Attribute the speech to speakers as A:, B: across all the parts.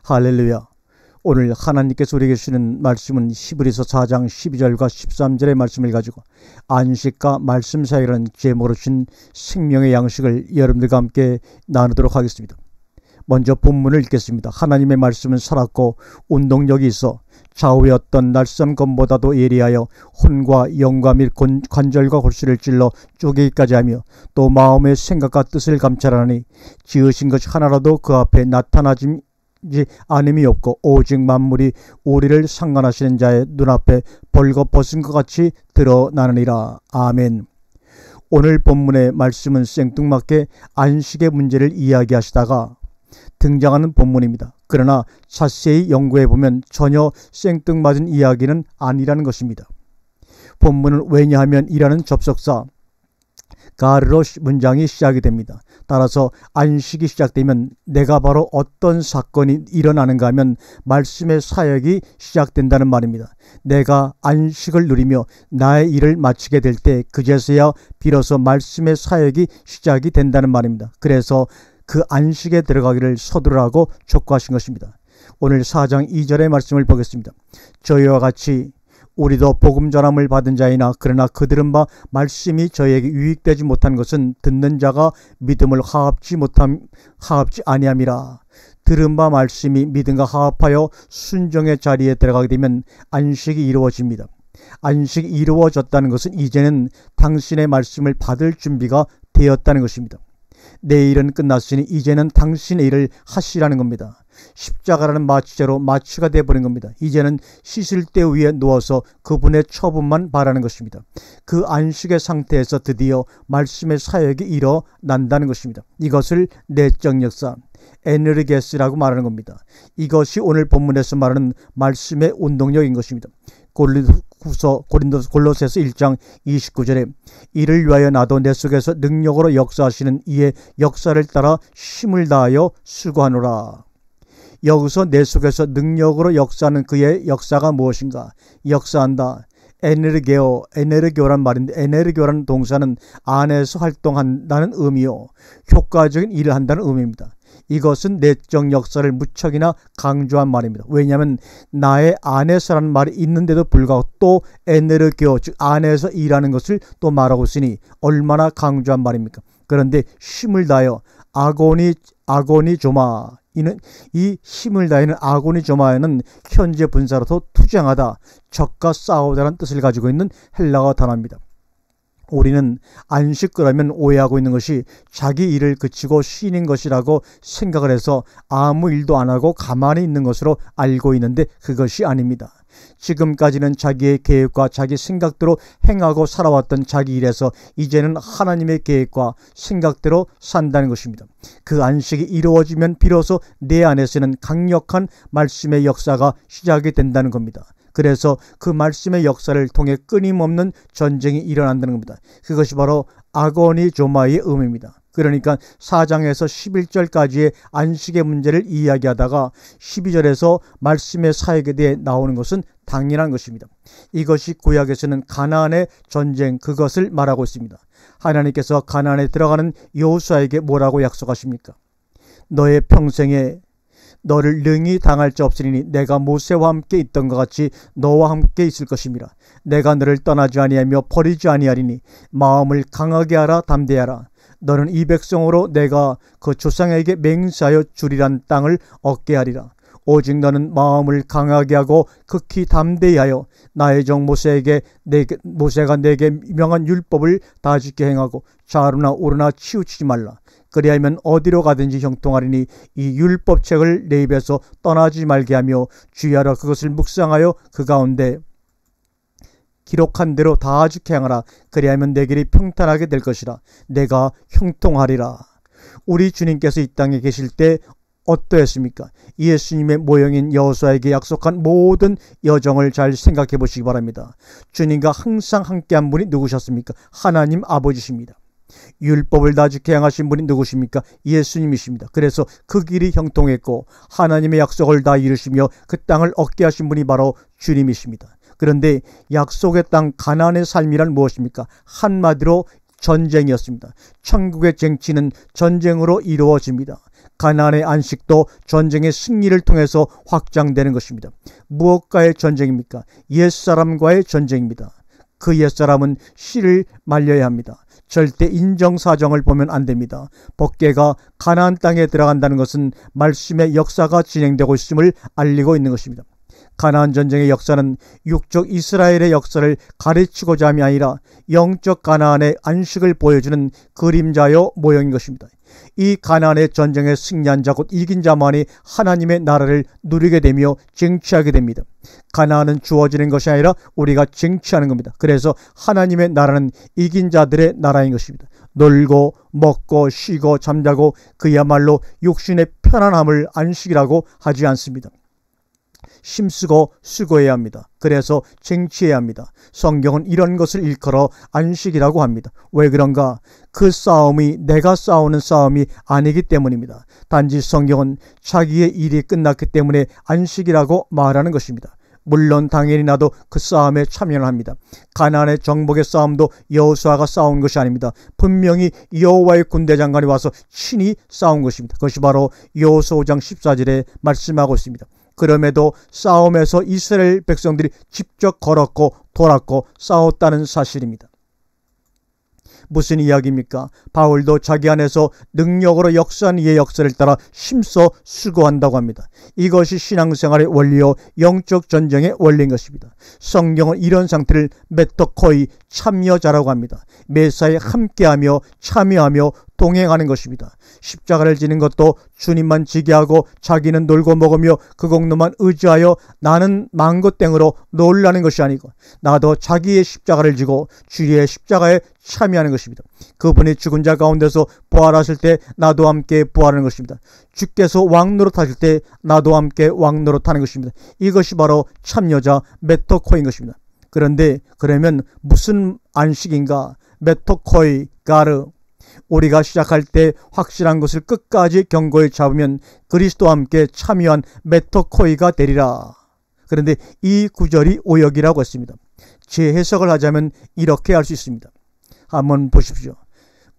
A: 할렐루야. 오늘 하나님께서 우리에게 주시는 말씀은 히브리서 4장 12절과 13절의 말씀을 가지고 안식과 말씀 사이라는 제목으로 주신 생명의 양식을 여러분들과 함께 나누도록 하겠습니다. 먼저 본문을 읽겠습니다. 하나님의 말씀은 살았고 운동력이 있어 좌우의 어떤 날쌘 검보다도 예리하여 혼과 영과 및 관절과 골수를 찔러 쪼개기까지 하며 또 마음의 생각과 뜻을 감찰하니 지으신 것이 하나라도 그 앞에 나타나지 않음이 없고 오직 만물이 우리를 상관하시는 자의 눈앞에 벌거벗은 것 같이 드러나느니라. 아멘. 오늘 본문의 말씀은 생뚱맞게 안식의 문제를 이야기하시다가 등장하는 본문입니다. 그러나 자세히 연구해보면 전혀 생뚱맞은 이야기는 아니라는 것입니다. 본문은 왜냐하면 이라는 접속사 가르로 문장이 시작이 됩니다. 따라서 안식이 시작되면 내가 바로 어떤 사건이 일어나는가 하면 말씀의 사역이 시작된다는 말입니다. 내가 안식을 누리며 나의 일을 마치게 될 때 그제서야 비로소 말씀의 사역이 시작이 된다는 말입니다. 그래서 그 안식에 들어가기를 서두르라고 촉구하신 것입니다. 오늘 4장 2절의 말씀을 보겠습니다. 저희와 같이 우리도 복음 전함을 받은 자이나 그러나 그들은 바 말씀이 저희에게 유익되지 못한 것은 듣는 자가 믿음을 화합지 아니함이라. 들은 바 말씀이 믿음과 화합하여 순종의 자리에 들어가게 되면 안식이 이루어집니다. 안식이 이루어졌다는 것은 이제는 당신의 말씀을 받을 준비가 되었다는 것입니다. 내 일은 끝났으니 이제는 당신의 일을 하시라는 겁니다. 십자가라는 마취제로 마취가 되어버린 겁니다. 이제는 씻을 때 위에 누워서 그분의 처분만 바라는 것입니다. 그 안식의 상태에서 드디어 말씀의 사역이 일어난다는 것입니다. 이것을 내적 역사, 에너르게스라고 말하는 겁니다. 이것이 오늘 본문에서 말하는 말씀의 운동력인 것입니다. 골로새서 1장 29절에 이를 위하여 나도 내 속에서 능력으로 역사하시는 이의 역사를 따라 힘을 다하여 수고하노라. 여기서 내 속에서 능력으로 역사하는 그의 역사가 무엇인가? 역사한다. 에네르게오란 말인데 에네르게오라는 동사는 안에서 활동한다는 의미요. 효과적인 일을 한다는 의미입니다. 이것은 내적 역사를 무척이나 강조한 말입니다. 왜냐하면 나의 안에서라는 말이 있는데도 불구하고 또 에네르게오 즉 안에서 일하는 것을 또 말하고 있으니 얼마나 강조한 말입니까? 그런데 힘을 다하여 아고니조마 이 힘을 다하는 아고니조마에는 현재 분사로서 투쟁하다, 적과 싸우다라는 뜻을 가지고 있는 헬라어 단어입니다. 우리는 안식 그러면 오해하고 있는 것이 자기 일을 그치고 쉬는 것이라고 생각을 해서 아무 일도 안 하고 가만히 있는 것으로 알고 있는데 그것이 아닙니다. 지금까지는 자기의 계획과 자기 생각대로 행하고 살아왔던 자기 일에서 이제는 하나님의 계획과 생각대로 산다는 것입니다. 그 안식이 이루어지면 비로소 내 안에서는 강력한 말씀의 역사가 시작이 된다는 겁니다. 그래서 그 말씀의 역사를 통해 끊임없는 전쟁이 일어난다는 겁니다. 그것이 바로 아고니조마의 의미입니다. 그러니까 4장에서 11절까지의 안식의 문제를 이야기하다가 12절에서 말씀의 사역에 대해 나오는 것은 당연한 것입니다. 이것이 구약에서는 가나안의 전쟁 그것을 말하고 있습니다. 하나님께서 가나안에 들어가는 여호수아에게 뭐라고 약속하십니까? 너의 평생에 너를 능히 당할 자 없으리니 내가 모세와 함께 있던 것 같이 너와 함께 있을 것임이라. 내가 너를 떠나지 아니하며 버리지 아니하리니 마음을 강하게 하라 담대하라. 너는 이 백성으로 내가 그 조상에게 맹세하여 주리란 땅을 얻게 하리라. 오직 너는 마음을 강하게 하고 극히 담대히 하여 나의 종 모세가 내게 명한 율법을 다 지켜 행하고 좌로나 우로나 치우치지 말라. 그리하면 어디로 가든지 형통하리니 이 율법책을 내 입에서 떠나지 말게 하며 주의하라. 그것을 묵상하여 그 가운데 기록한 대로 다 지켜 행하라. 그리하면 내 길이 평탄하게 될 것이라. 내가 형통하리라. 우리 주님께서 이 땅에 계실 때 어떠했습니까? 예수님의 모형인 여호수아에게 약속한 모든 여정을 잘 생각해 보시기 바랍니다. 주님과 항상 함께한 분이 누구셨습니까? 하나님 아버지십니다. 율법을 다 지켜 행하신 분이 누구십니까? 예수님이십니다. 그래서 그 길이 형통했고 하나님의 약속을 다 이루시며 그 땅을 얻게 하신 분이 바로 주님이십니다. 그런데 약속의 땅 가나안의 삶이란 무엇입니까? 한마디로 전쟁이었습니다. 천국의 쟁취는 전쟁으로 이루어집니다. 가나안의 안식도 전쟁의 승리를 통해서 확장되는 것입니다. 무엇과의 전쟁입니까? 옛사람과의 전쟁입니다. 그 옛사람은 씨를 말려야 합니다. 절대 인정사정을 보면 안 됩니다. 법궤가 가나안 땅에 들어간다는 것은 말씀의 역사가 진행되고 있음을 알리고 있는 것입니다. 가나안 전쟁의 역사는 육적 이스라엘의 역사를 가르치고자 함이 아니라 영적 가나안의 안식을 보여주는 그림자요 모형인 것입니다. 이 가나안의 전쟁에 승리한 자 곧 이긴 자만이 하나님의 나라를 누리게 되며 쟁취하게 됩니다. 가나안은 주어지는 것이 아니라 우리가 쟁취하는 겁니다. 그래서 하나님의 나라는 이긴 자들의 나라인 것입니다. 놀고 먹고 쉬고 잠자고 그야말로 육신의 편안함을 안식이라고 하지 않습니다. 힘쓰고 수고해야 합니다. 그래서 쟁취해야 합니다. 성경은 이런 것을 일컬어 안식이라고 합니다. 왜 그런가? 그 싸움이 내가 싸우는 싸움이 아니기 때문입니다. 단지 성경은 자기의 일이 끝났기 때문에 안식이라고 말하는 것입니다. 물론 당연히 나도 그 싸움에 참여를 합니다. 가나안의 정복의 싸움도 여호수아가 싸운 것이 아닙니다. 분명히 여호와의 군대 장관이 와서 친히 싸운 것입니다. 그것이 바로 여호수아 5장 14절에 말씀하고 있습니다. 그럼에도 싸움에서 이스라엘 백성들이 직접 걸었고 돌았고 싸웠다는 사실입니다. 무슨 이야기입니까? 바울도 자기 안에서 능력으로 역사한 이의 역사를 따라 힘써 수고한다고 합니다. 이것이 신앙생활의 원리요 영적 전쟁의 원리인 것입니다. 성경은 이런 상태를 메토코이 참여자라고 합니다. 매사에 함께하며 참여하며 동행하는 것입니다. 십자가를 지는 것도 주님만 지게 하고 자기는 놀고 먹으며 그 공로만 의지하여 나는 망고땡으로 놀라는 것이 아니고 나도 자기의 십자가를 지고 주의 십자가에 참여하는 것입니다. 그분이 죽은 자 가운데서 부활하실 때 나도 함께 부활하는 것입니다. 주께서 왕노릇하실 때 나도 함께 왕노릇하는 것입니다. 이것이 바로 참여자 메토코인 것입니다. 그런데 그러면 무슨 안식인가? 메토코이 가르. 우리가 시작할 때 확실한 것을 끝까지 견고히 잡으면 그리스도와 함께 참여한 메토코이가 되리라. 그런데 이 구절이 오역이라고 했습니다. 제 해석을 하자면 이렇게 할 수 있습니다. 한번 보십시오.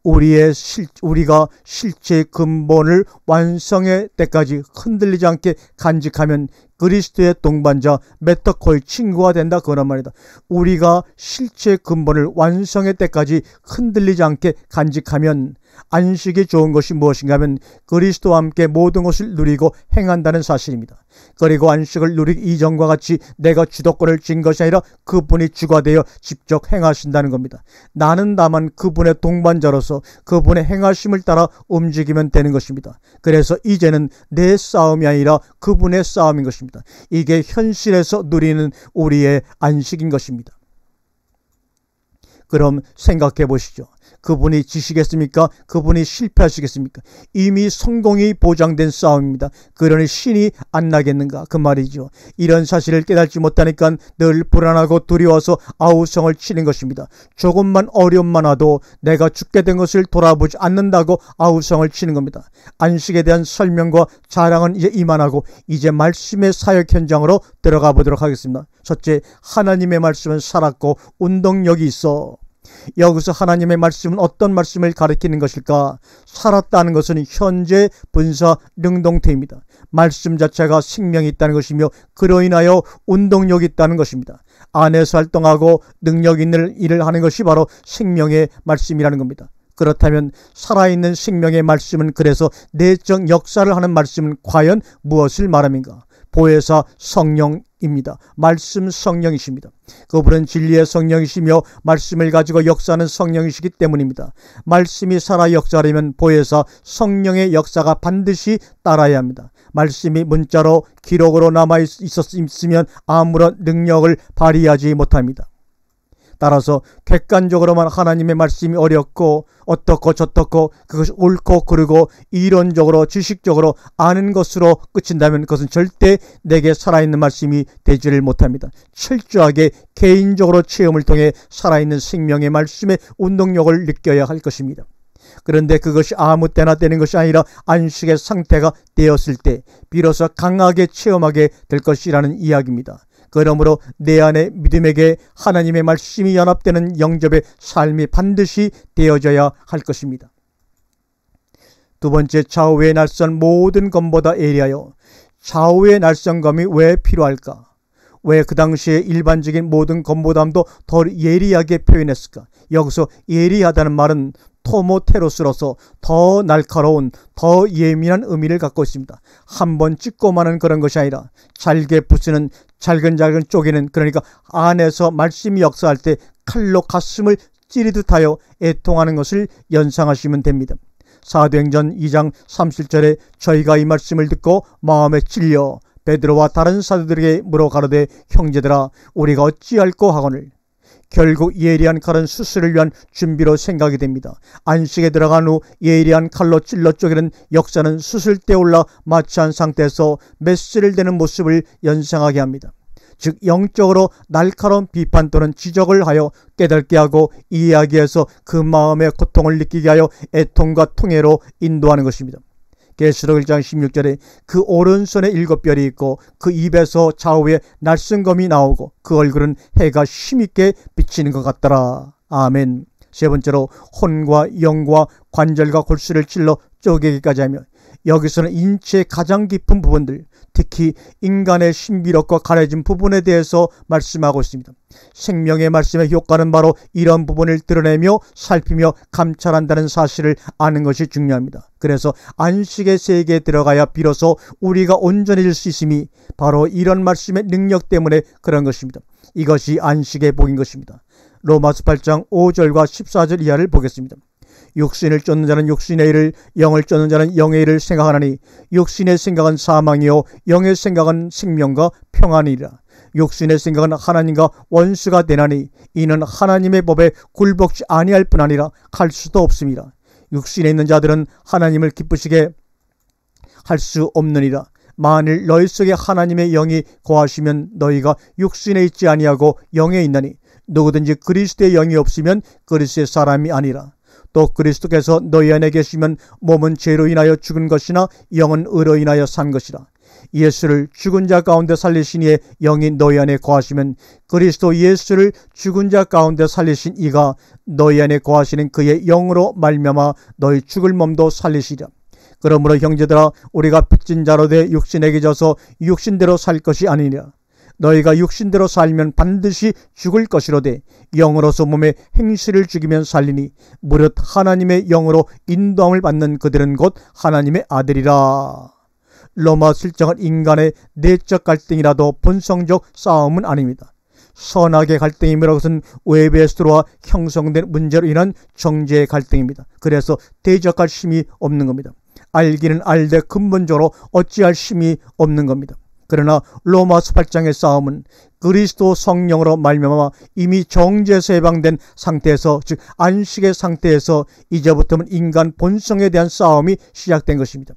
A: 우리가 실제 근본을 완성의 때까지 흔들리지 않게 간직하면 그리스도의 동반자 메토코이 친구가 된다 그런 말이다. 우리가 실제 근본을 완성의 때까지 흔들리지 않게 간직하면 안식이 좋은 것이 무엇인가 하면 그리스도와 함께 모든 것을 누리고 행한다는 사실입니다. 그리고 안식을 누리기 이전과 같이 내가 주도권을 쥔 것이 아니라 그분이 주가 되어 직접 행하신다는 겁니다. 나는 다만 그분의 동반자로서 그분의 행하심을 따라 움직이면 되는 것입니다. 그래서 이제는 내 싸움이 아니라 그분의 싸움인 것입니다. 이게 현실에서 누리는 우리의 안식인 것입니다. 그럼 생각해 보시죠. 그분이 지시겠습니까? 그분이 실패하시겠습니까? 이미 성공이 보장된 싸움입니다. 그러니 신이 안 나겠는가? 그 말이죠. 이런 사실을 깨닫지 못하니까 늘 불안하고 두려워서 아우성을 치는 것입니다. 조금만 어려움만 와도 내가 죽게 된 것을 돌아보지 않는다고 아우성을 치는 겁니다. 안식에 대한 설명과 자랑은 이제 이만하고 이제 말씀의 사역 현장으로 들어가 보도록 하겠습니다. 첫째, 하나님의 말씀은 살았고 운동력이 있어. 여기서 하나님의 말씀은 어떤 말씀을 가리키는 것일까? 살았다는 것은 현재 분사 능동태입니다. 말씀 자체가 생명이 있다는 것이며 그로 인하여 운동력이 있다는 것입니다. 안에서 활동하고 능력 있는 일을 하는 것이 바로 생명의 말씀이라는 겁니다. 그렇다면 살아있는 생명의 말씀은 그래서 내적 역사를 하는 말씀은 과연 무엇을 말함인가? 보혜사 성령입니다. 말씀 성령이십니다. 그분은 진리의 성령이시며 말씀을 가지고 역사하는 성령이시기 때문입니다. 말씀이 살아 역사하려면 보혜사 성령의 역사가 반드시 따라야 합니다. 말씀이 문자로 기록으로 남아있으면 아무런 능력을 발휘하지 못합니다. 따라서 객관적으로만 하나님의 말씀이 어렵고 어떻고 저떻고 그것이 옳고 그르고 이론적으로 지식적으로 아는 것으로 그친다면 그것은 절대 내게 살아있는 말씀이 되지를 못합니다. 철저하게 개인적으로 체험을 통해 살아있는 생명의 말씀의 운동력을 느껴야 할 것입니다. 그런데 그것이 아무 때나 되는 것이 아니라 안식의 상태가 되었을 때 비로소 강하게 체험하게 될 것이라는 이야기입니다. 그러므로 내 안에 믿음에게 하나님의 말씀이 연합되는 영접의 삶이 반드시 되어져야 할 것입니다. 두 번째, 좌우의 날선 모든 검보다 예리하여. 좌우의 날선검이 왜 필요할까? 왜 그 당시에 일반적인 모든 검보다도 더 예리하게 표현했을까? 여기서 예리하다는 말은 토모테로스로서 더 날카로운, 더 예민한 의미를 갖고 있습니다. 한번 찍고 마는 그런 것이 아니라 잘게 부수는, 잘근잘근 쪼개는, 그러니까 안에서 말씀이 역사할 때 칼로 가슴을 찌르듯 하여 애통하는 것을 연상하시면 됩니다. 사도행전 2장 37절에 저희가 이 말씀을 듣고 마음에 찔려 베드로와 다른 사도들에게 물어 가로되 형제들아 우리가 어찌할꼬 하거늘. 결국 예리한 칼은 수술을 위한 준비로 생각이 됩니다. 안식에 들어간 후 예리한 칼로 찔러 쪼개는 역사는 수술 때 올라 마취한 상태에서 메스를 대는 모습을 연상하게 합니다. 즉 영적으로 날카로운 비판 또는 지적을 하여 깨닫게 하고 이해하게 해서 그 마음의 고통을 느끼게 하여 애통과 통해로 인도하는 것입니다. 계시록 1장 16절에 그 오른손에 7별이 있고 그 입에서 좌우에 날선검이 나오고 그 얼굴은 해가 힘있게 비치는 것 같더라. 아멘. 세 번째로 혼과 영과 관절과 골수를 찔러 쪼개기까지 하며, 여기서는 인체의 가장 깊은 부분들, 특히 인간의 신비롭고 가려진 부분에 대해서 말씀하고 있습니다. 생명의 말씀의 효과는 바로 이런 부분을 드러내며 살피며 감찰한다는 사실을 아는 것이 중요합니다. 그래서 안식의 세계에 들어가야 비로소 우리가 온전해질 수 있음이 바로 이런 말씀의 능력 때문에 그런 것입니다. 이것이 안식의 복인 것입니다. 로마서 8장 5절과 14절 이하를 보겠습니다. 육신을 쫓는 자는 육신의 일을, 영을 쫓는 자는 영의 일을 생각하나니 육신의 생각은 사망이요 영의 생각은 생명과 평안이라. 육신의 생각은 하나님과 원수가 되나니 이는 하나님의 법에 굴복지 아니할 뿐 아니라 갈 수도 없습니다. 육신에 있는 자들은 하나님을 기쁘시게 할 수 없느니라. 만일 너희 속에 하나님의 영이 거하시면 너희가 육신에 있지 아니하고 영에 있나니 누구든지 그리스도의 영이 없으면 그리스도의 사람이 아니라. 또 그리스도께서 너희 안에 계시면 몸은 죄로 인하여 죽은 것이나 영은 의로 인하여 산 것이라. 예수를 죽은 자 가운데 살리신 이의 영이 너희 안에 거하시면 그리스도 예수를 죽은 자 가운데 살리신 이가 너희 안에 거하시는 그의 영으로 말미암아 너희 죽을 몸도 살리시리라. 그러므로 형제들아 우리가 빚진 자로 돼 육신에게 져서 육신대로 살 것이 아니니라. 너희가 육신대로 살면 반드시 죽을 것이로되 영으로서 몸의 행실을 죽이면 살리니 무릇 하나님의 영으로 인도함을 받는 그들은 곧 하나님의 아들이라. 로마 실정은 인간의 내적 갈등이라도 본성적 싸움은 아닙니다. 선악의 갈등이므로 그것은 외부에서 들어와 형성된 문제로 인한 정죄의 갈등입니다. 그래서 대적할 힘이 없는 겁니다. 알기는 알되 근본적으로 어찌할 힘이 없는 겁니다. 그러나 로마서 8장의 싸움은 그리스도 성령으로 말미암아 이미 정죄에서 해방된 상태에서, 즉 안식의 상태에서 이제부터는 인간 본성에 대한 싸움이 시작된 것입니다.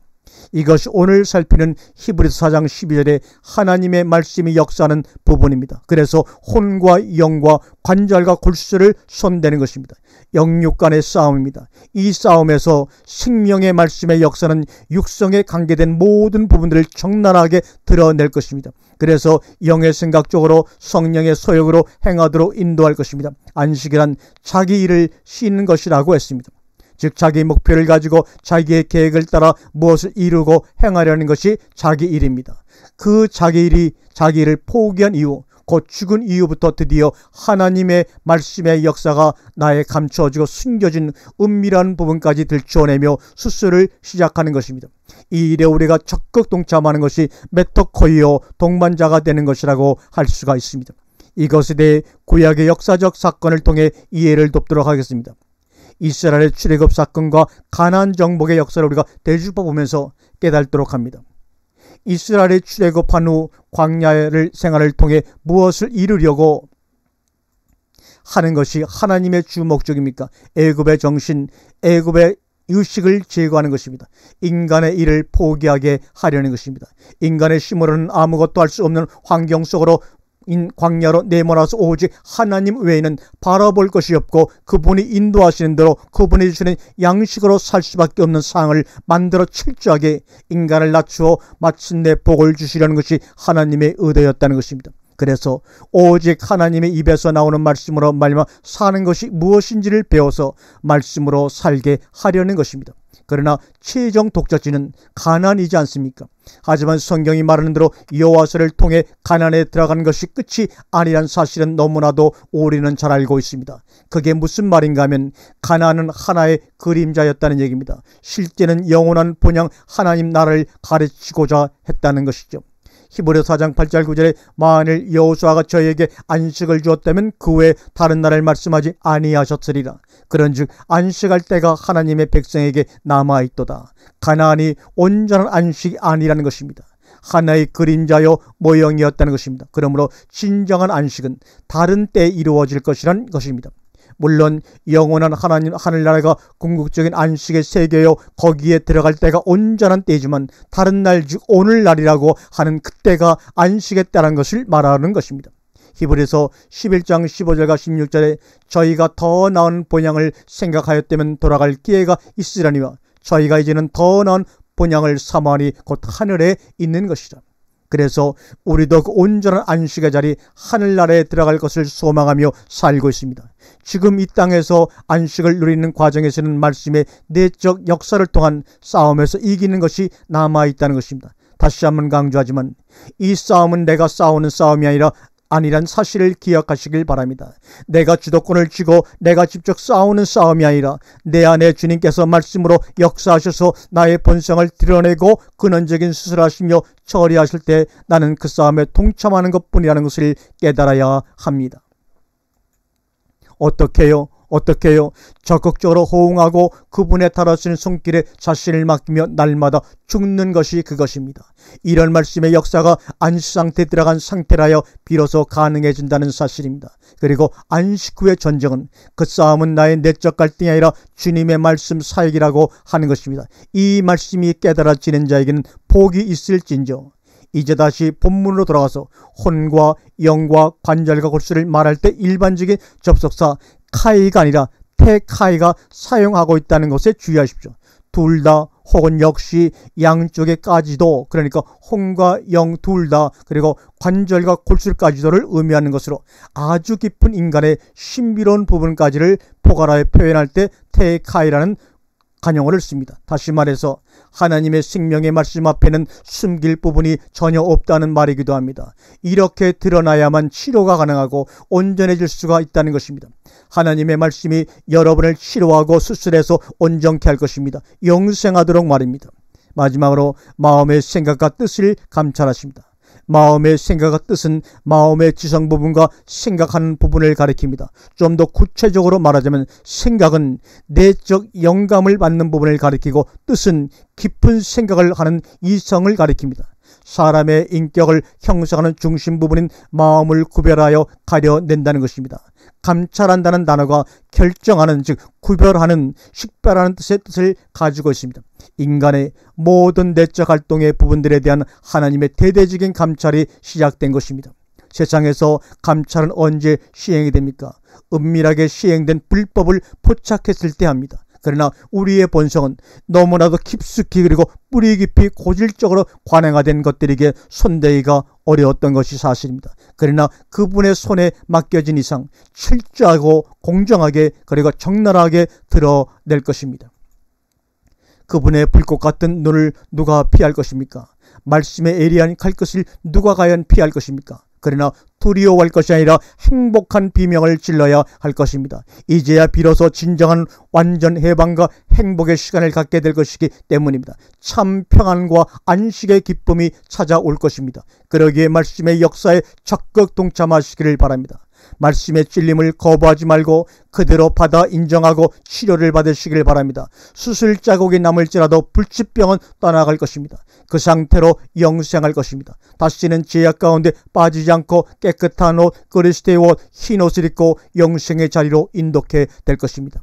A: 이것이 오늘 살피는 히브리서 4장 12절에 하나님의 말씀이 역사하는 부분입니다. 그래서 혼과 영과 관절과 골수를 손대는 것입니다. 영육 간의 싸움입니다. 이 싸움에서 생명의 말씀의 역사는 육성에 관계된 모든 부분들을 적나라하게 드러낼 것입니다. 그래서 영의 생각 쪽으로 성령의 소욕으로 행하도록 인도할 것입니다. 안식이란 자기 일을 쉬는 것이라고 했습니다. 즉 자기 목표를 가지고 자기의 계획을 따라 무엇을 이루고 행하려는 것이 자기 일입니다. 그 자기 일을 포기한 이후, 곧 죽은 이후부터 드디어 하나님의 말씀의 역사가 나에 감추어지고 숨겨진 은밀한 부분까지 들추어내며 수술을 시작하는 것입니다. 이 일에 우리가 적극 동참하는 것이 메토코이오, 동반자가 되는 것이라고 할 수가 있습니다. 이것에 대해 구약의 역사적 사건을 통해 이해를 돕도록 하겠습니다. 이스라엘의 출애굽 사건과 가나안 정복의 역사를 우리가 대주파 보면서 깨닫도록 합니다. 이스라엘의 출애굽한 후 광야를 생활을 통해 무엇을 이루려고 하는 것이 하나님의 주 목적입니까? 애굽의 정신, 애굽의 의식을 제거하는 것입니다. 인간의 일을 포기하게 하려는 것입니다. 인간의 힘으로는 아무것도 할 수 없는 환경 속으로 광야로 내몰아서 오직 하나님 외에는 바라볼 것이 없고 그분이 인도하시는 대로 그분이 주시는 양식으로 살 수밖에 없는 상황을 만들어 철저하게 인간을 낮추어 마침내 복을 주시려는 것이 하나님의 의도였다는 것입니다. 그래서 오직 하나님의 입에서 나오는 말씀으로 말미암아 사는 것이 무엇인지를 배워서 말씀으로 살게 하려는 것입니다. 그러나 최종 독자지는 가나안이지 않습니까? 하지만 성경이 말하는 대로 여호와서를 통해 가나안에 들어간 것이 끝이 아니란 사실은 너무나도 우리는 잘 알고 있습니다. 그게 무슨 말인가 하면 가나안은 하나의 그림자였다는 얘기입니다. 실제는 영원한 본향 하나님 나라를 가르치고자 했다는 것이죠. 히브리서 4장 8절 9절에 만일 여호수아가 저에게 안식을 주었다면 그 외에 다른 나라를 말씀하지 아니하셨으리라. 그런즉 안식할 때가 하나님의 백성에게 남아있도다. 가나안이 온전한 안식이 아니라는 것입니다. 하나의 그림자요 모형이었다는 것입니다. 그러므로 진정한 안식은 다른 때에 이루어질 것이란 것입니다. 물론 영원한 하나님 하늘나라가 궁극적인 안식의 세계요 거기에 들어갈 때가 온전한 때이지만 다른 날 즉 오늘날이라고 하는 그때가 안식의 때라는 것을 말하는 것입니다. 히브리서 11장 15절과 16절에 저희가 더 나은 본향을 생각하였다면 돌아갈 기회가 있으려니와 저희가 이제는 더 나은 본향을 사모하니 곧 하늘에 있는 것이라. 그래서 우리도 그 온전한 안식의 자리 하늘나라에 들어갈 것을 소망하며 살고 있습니다. 지금 이 땅에서 안식을 누리는 과정에서는 말씀의 내적 역사를 통한 싸움에서 이기는 것이 남아있다는 것입니다. 다시 한번 강조하지만 이 싸움은 내가 싸우는 싸움이 아니란 사실을 기억하시길 바랍니다. 내가 주도권을 쥐고 내가 직접 싸우는 싸움이 아니라 내 안에 주님께서 말씀으로 역사하셔서 나의 본성을 드러내고 근원적인 수술하시며 처리하실 때 나는 그 싸움에 동참하는 것뿐이라는 것을 깨달아야 합니다. 어떻게요? 적극적으로 호응하고 그분의 달아주신 손길에 자신을 맡기며 날마다 죽는 것이 그것입니다. 이런 말씀의 역사가 안식 상태에 들어간 상태라여 비로소 가능해진다는 사실입니다. 그리고 안식 후의 전쟁은 그 싸움은 나의 내적 갈등이 아니라 주님의 말씀 사역이라고 하는 것입니다. 이 말씀이 깨달아지는 자에게는 복이 있을진저. 이제 다시 본문으로 돌아가서 혼과 영과 관절과 골수를 말할 때 일반적인 접속사 카이가 아니라 테카이가 사용하고 있다는 것에 주의하십시오. 둘 다 혹은 역시 양쪽에까지도, 그러니까 혼과 영 둘 다, 그리고 관절과 골수까지도를 의미하는 것으로 아주 깊은 인간의 신비로운 부분까지를 포괄하여 표현할 때 테카이라는 간용어를 씁니다. 다시 말해서 하나님의 생명의 말씀 앞에는 숨길 부분이 전혀 없다는 말이기도 합니다. 이렇게 드러나야만 치료가 가능하고 온전해질 수가 있다는 것입니다. 하나님의 말씀이 여러분을 치료하고 수술해서 온전케 할 것입니다. 영생하도록 말입니다. 마지막으로 마음의 생각과 뜻을 감찰하십니다. 마음의 생각과 뜻은 마음의 지성 부분과 생각하는 부분을 가리킵니다. 좀 더 구체적으로 말하자면 생각은 내적 영감을 받는 부분을 가리키고 뜻은 깊은 생각을 하는 이성을 가리킵니다. 사람의 인격을 형성하는 중심 부분인 마음을 구별하여 가려낸다는 것입니다. 감찰한다는 단어가 결정하는, 즉 구별하는, 식별하는 뜻을 가지고 있습니다. 인간의 모든 내적 활동의 부분들에 대한 하나님의 대대적인 감찰이 시작된 것입니다. 세상에서 감찰은 언제 시행이 됩니까? 은밀하게 시행된 불법을 포착했을 때 합니다. 그러나 우리의 본성은 너무나도 깊숙이 그리고 뿌리 깊이 고질적으로 관행화된 것들에게 손대기가 어려웠던 것이 사실입니다. 그러나 그분의 손에 맡겨진 이상 철저하고 공정하게 그리고 적나라하게 드러낼 것입니다. 그분의 불꽃 같은 눈을 누가 피할 것입니까? 말씀의 예리한 칼끝을 누가 과연 피할 것입니까? 그러나 두려워할 것이 아니라 행복한 비명을 질러야 할 것입니다. 이제야 비로소 진정한 완전 해방과 행복의 시간을 갖게 될 것이기 때문입니다. 참 평안과 안식의 기쁨이 찾아올 것입니다. 그러기에 말씀의 역사에 적극 동참하시기를 바랍니다. 말씀의 찔림을 거부하지 말고 그대로 받아 인정하고 치료를 받으시길 바랍니다. 수술 자국이 남을지라도 불치병은 떠나갈 것입니다. 그 상태로 영생할 것입니다. 다시는 죄악 가운데 빠지지 않고 깨끗한 옷, 그리스도의 옷, 흰 옷을 입고 영생의 자리로 인도케 될 것입니다.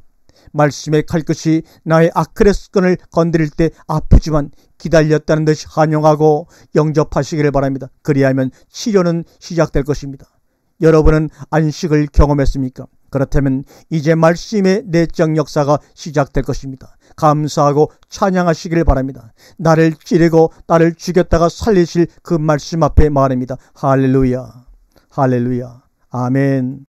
A: 말씀의 칼끝이 나의 아킬레스건을 건드릴 때 아프지만 기다렸다는 듯이 환영하고 영접하시기를 바랍니다. 그리하면 치료는 시작될 것입니다. 여러분은 안식을 경험했습니까? 그렇다면 이제 말씀의 내적 역사가 시작될 것입니다. 감사하고 찬양하시기를 바랍니다. 나를 찌르고 나를 죽였다가 살리실 그 말씀 앞에 말입니다. 할렐루야, 할렐루야. 아멘.